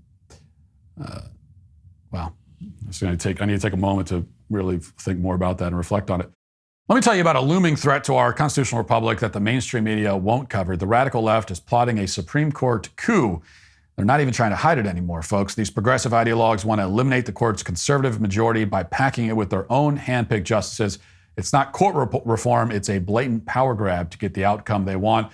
Wow. I need to take a moment to really think more about that and reflect on it. Let me tell you about a looming threat to our constitutional republic that the mainstream media won't cover. The radical left is plotting a Supreme Court coup. They're not even trying to hide it anymore, folks. These progressive ideologues want to eliminate the court's conservative majority by packing it with their own handpicked justices. It's not court reform, it's a blatant power grab to get the outcome they want.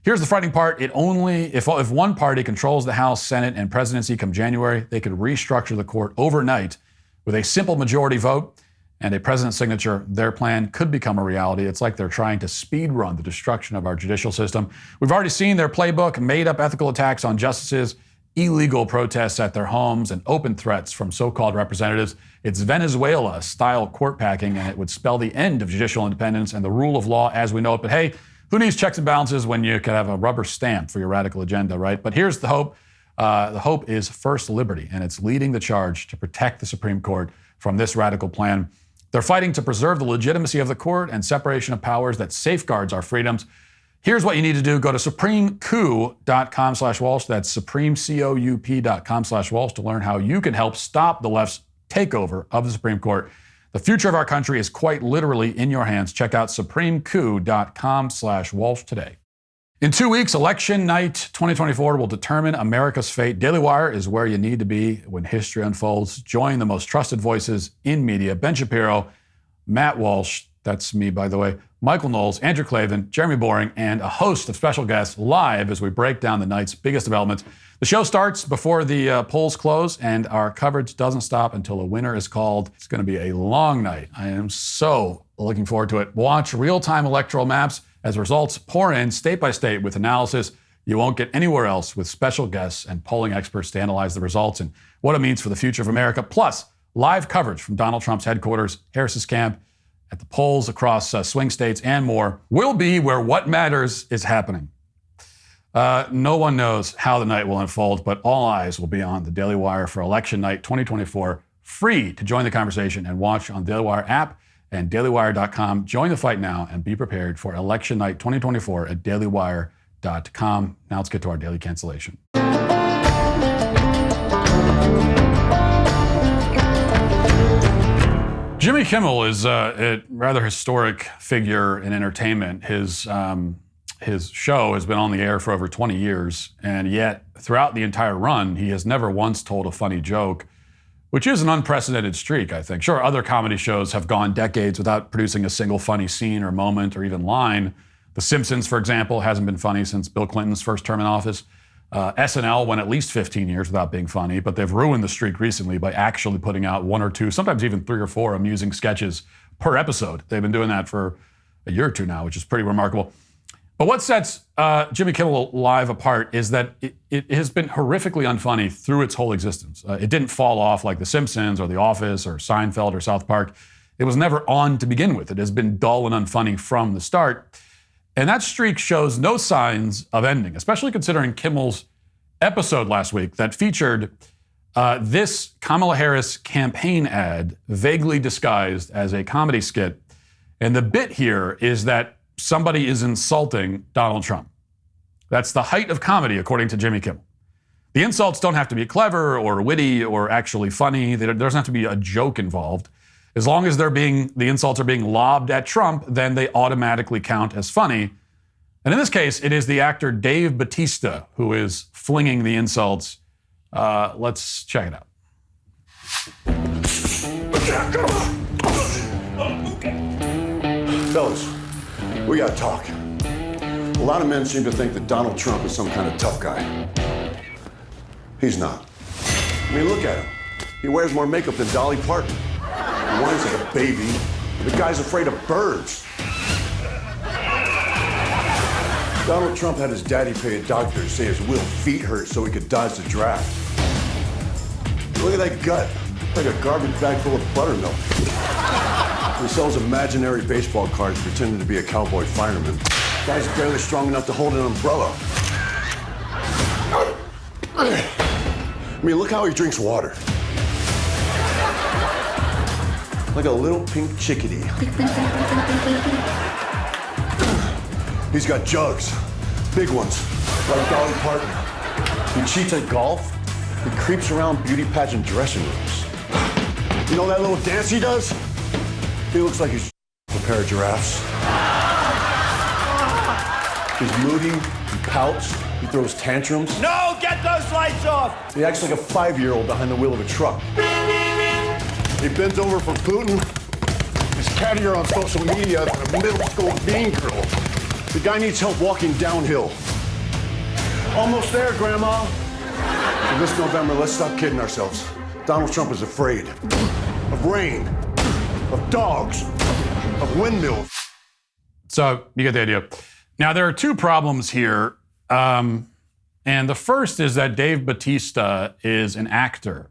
Here's the frightening part. If one party controls the House, Senate, and presidency come January, they could restructure the court overnight with a simple majority vote and a president's signature. Their plan could become a reality. It's like they're trying to speed run the destruction of our judicial system. We've already seen their playbook, made up ethical attacks on justices, illegal protests at their homes, and open threats from so-called representatives. It's Venezuela-style court packing, and it would spell the end of judicial independence and the rule of law as we know it. But hey, who needs checks and balances when you can have a rubber stamp for your radical agenda, right? But here's the hope. The hope is First Liberty, and it's leading the charge to protect the Supreme Court from this radical plan. They're fighting to preserve the legitimacy of the court and separation of powers that safeguards our freedoms. Here's what you need to do. Go to supremecoup.com/Walsh. That's supremecoup.com/Walsh to learn how you can help stop the left's takeover of the Supreme Court. The future of our country is quite literally in your hands. Check out supremecoup.com/Walsh today. In 2 weeks, election night 2024 will determine America's fate. Daily Wire is where you need to be when history unfolds. Join the most trusted voices in media. Ben Shapiro, Matt Walsh, that's me, by the way, Michael Knowles, Andrew Klavan, Jeremy Boring, and a host of special guests live as we break down the night's biggest developments. The show starts before the polls close, and our coverage doesn't stop until a winner is called. It's going to be a long night. I am so looking forward to it. Watch real-time electoral maps as results pour in state by state with analysis you won't get anywhere else, with special guests and polling experts to analyze the results and what it means for the future of America, plus live coverage from Donald Trump's headquarters, Harris's camp, at the polls across swing states, and more. We'll be where what matters is happening. No one knows how the night will unfold, but all eyes will be on the Daily Wire for Election Night 2024. Free to join the conversation and watch on the Daily Wire app and dailywire.com. Join the fight now and be prepared for Election Night 2024 at dailywire.com. Now let's get to our daily cancellation. Jimmy Kimmel is a rather historic figure in entertainment. His show has been on the air for over 20 years, and yet throughout the entire run, he has never once told a funny joke, which is an unprecedented streak, I think. Sure, other comedy shows have gone decades without producing a single funny scene or moment or even line. The Simpsons, for example, hasn't been funny since Bill Clinton's first term in office. SNL went at least 15 years without being funny, but they've ruined the streak recently by actually putting out 1 or 2, sometimes even 3 or 4 amusing sketches per episode. They've been doing that for a year or 2 now, which is pretty remarkable. But what sets Jimmy Kimmel Live apart is that it has been horrifically unfunny through its whole existence. It didn't fall off like The Simpsons or The Office or Seinfeld or South Park. It was never on to begin with. It has been dull and unfunny from the start. And that streak shows no signs of ending, especially considering Kimmel's episode last week that featured this Kamala Harris campaign ad vaguely disguised as a comedy skit. And the bit here is that somebody is insulting Donald Trump. That's the height of comedy, according to Jimmy Kimmel. The insults don't have to be clever or witty or actually funny. There doesn't have to be a joke involved. As long as the insults are being lobbed at Trump, then they automatically count as funny. And in this case, it is the actor Dave Bautista who is flinging the insults. Let's check it out. Fellas, we gotta talk. A lot of men seem to think that Donald Trump is some kind of tough guy. He's not. I mean, look at him. He wears more makeup than Dolly Parton. He whines like a baby. The guy's afraid of birds. Donald Trump had his daddy pay a doctor to say his Will feet hurt so he could dodge the draft. Look at that gut. Like a garbage bag full of buttermilk. He sells imaginary baseball cards pretending to be a cowboy fireman. Guy's barely strong enough to hold an umbrella. I mean, look how he drinks water. Like a little pink chickadee. He's got jugs, big ones, like Dolly Parton. He cheats at golf. He creeps around beauty pageant dressing rooms. You know that little dance he does? He looks like he's a pair of giraffes. He's moody, he pouts, he throws tantrums. No, get those lights off! He acts like a 5-year-old behind the wheel of a truck. He bends over for Putin. He's cattier on social media than a middle school bean girl. The guy needs help walking downhill. Almost there, Grandma. So this November, let's stop kidding ourselves. Donald Trump is afraid of rain, of dogs, of windmills. So you get the idea. Now, there are two problems here. And the first is that Dave Bautista is an actor.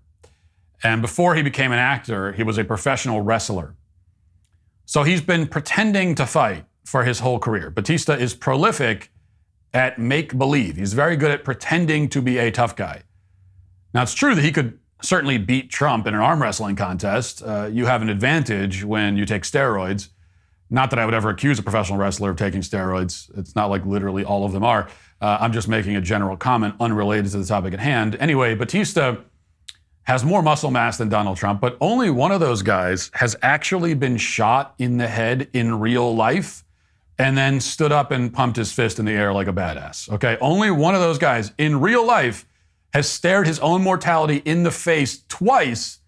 And before he became an actor, he was a professional wrestler. So he's been pretending to fight for his whole career. Bautista is prolific at make-believe. He's very good at pretending to be a tough guy. Now, it's true that he could certainly beat Trump in an arm wrestling contest. You have an advantage when you take steroids. Not that I would ever accuse a professional wrestler of taking steroids. It's not like literally all of them are. I'm just making a general comment unrelated to the topic at hand. Anyway, Bautista has more muscle mass than Donald Trump, but only one of those guys has actually been shot in the head in real life and then stood up and pumped his fist in the air like a badass. Okay, only one of those guys in real life has stared his own mortality in the face twice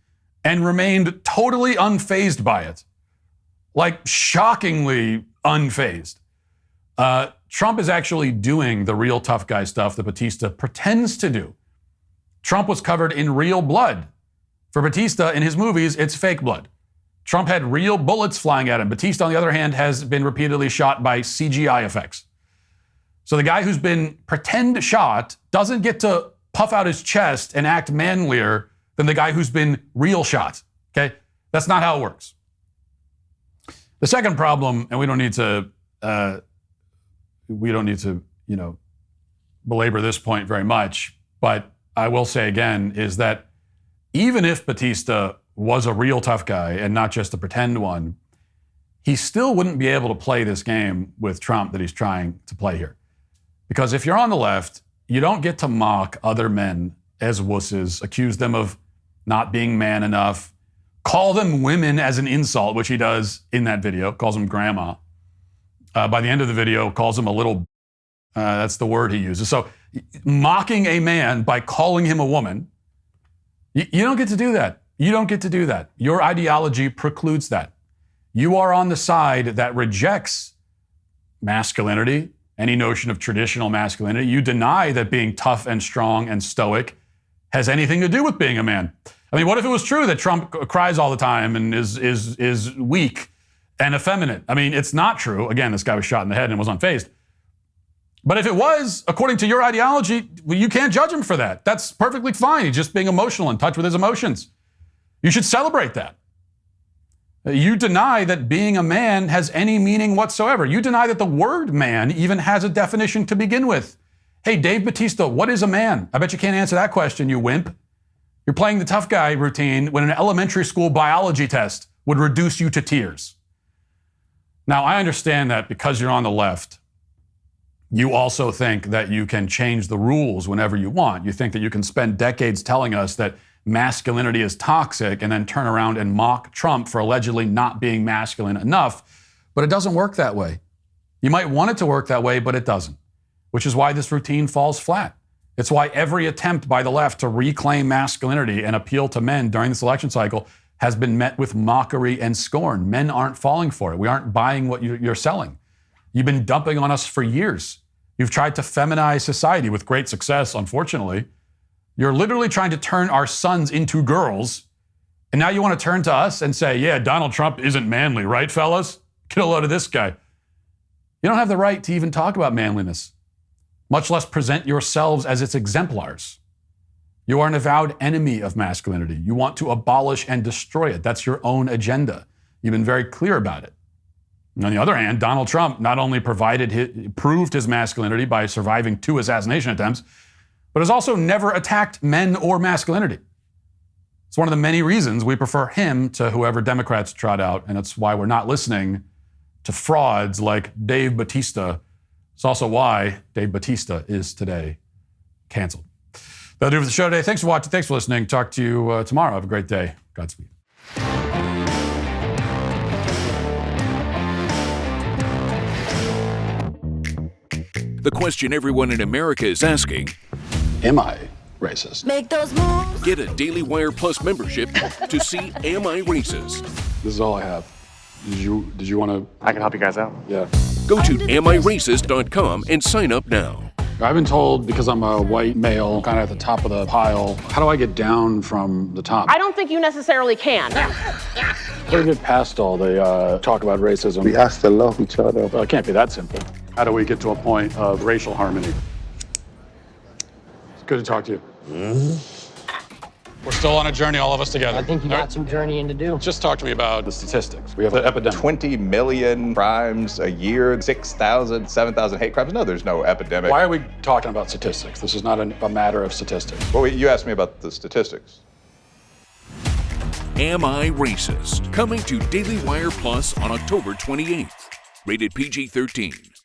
and remained totally unfazed by it. Like shockingly unfazed. Trump is actually doing the real tough guy stuff that Bautista pretends to do. Trump was covered in real blood. For Bautista, in his movies, it's fake blood. Trump had real bullets flying at him. Bautista, on the other hand, has been repeatedly shot by CGI effects. So the guy who's been pretend shot doesn't get to puff out his chest and act manlier than the guy who's been real shot. Okay? That's not how it works. The second problem, and we don't need to, belabor this point very much, but I will say again, is that even if Bautista was a real tough guy and not just a pretend one, he still wouldn't be able to play this game with Trump that he's trying to play here. Because if you're on the left, you don't get to mock other men as wusses, accuse them of not being man enough, call them women as an insult, which he does in that video, calls them grandma. By the end of the video, calls them a little, that's the word he uses. So mocking a man by calling him a woman, you don't get to do that. You don't get to do that. Your ideology precludes that. You are on the side that rejects masculinity, any notion of traditional masculinity. You deny that being tough and strong and stoic has anything to do with being a man. I mean, what if it was true that Trump cries all the time and is weak and effeminate? I mean, it's not true. Again, this guy was shot in the head and was unfazed. But if it was, according to your ideology, well, you can't judge him for that. That's perfectly fine. He's just being emotional, in touch with his emotions. You should celebrate that. You deny that being a man has any meaning whatsoever. You deny that the word man even has a definition to begin with. Hey, Dave Bautista, what is a man? I bet you can't answer that question, you wimp. You're playing the tough guy routine when an elementary school biology test would reduce you to tears. Now, I understand that because you're on the left, you also think that you can change the rules whenever you want. You think that you can spend decades telling us that masculinity is toxic and then turn around and mock Trump for allegedly not being masculine enough. But it doesn't work that way. You might want it to work that way, but it doesn't, which is why this routine falls flat. It's why every attempt by the left to reclaim masculinity and appeal to men during this election cycle has been met with mockery and scorn. Men aren't falling for it. We aren't buying what you're selling. You've been dumping on us for years. You've tried to feminize society with great success, unfortunately. You're literally trying to turn our sons into girls. And now you want to turn to us and say, yeah, Donald Trump isn't manly, right, fellas? Get a load of this guy. You don't have the right to even talk about manliness, much less present yourselves as its exemplars. You are an avowed enemy of masculinity. You want to abolish and destroy it. That's your own agenda. You've been very clear about it. And on the other hand, Donald Trump not only proved his masculinity by surviving 2 assassination attempts, but has also never attacked men or masculinity. It's one of the many reasons we prefer him to whoever Democrats trot out, and it's why we're not listening to frauds like Dave Bautista. It's also why Dave Bautista is today canceled. That'll do it for the show today. Thanks for watching. Thanks for listening. Talk to you tomorrow. Have a great day. Godspeed. The question everyone in America is asking, am I racist? Make those moves. Get a Daily Wire Plus membership to see Am I Racist? This is all I have. Did you want to? I can help you guys out. Yeah. Go to AmIRacist.com and sign up now. I've been told because I'm a white male, kind of at the top of the pile, how do I get down from the top? I don't think you necessarily can. How do we get past all the talk about racism? We have to love each other. Well, it can't be that simple. How do we get to a point of racial harmony? It's good to talk to you. We're still on a journey, all of us together. I think you got some journeying to do. Just talk to me about the statistics. We have an epidemic. 20 million crimes a year, 6,000, 7,000 hate crimes. No, there's no epidemic. Why are we talking about statistics? This is not a matter of statistics. Well, you asked me about the statistics. Am I Racist? Coming to Daily Wire Plus on October 28th. Rated PG-13.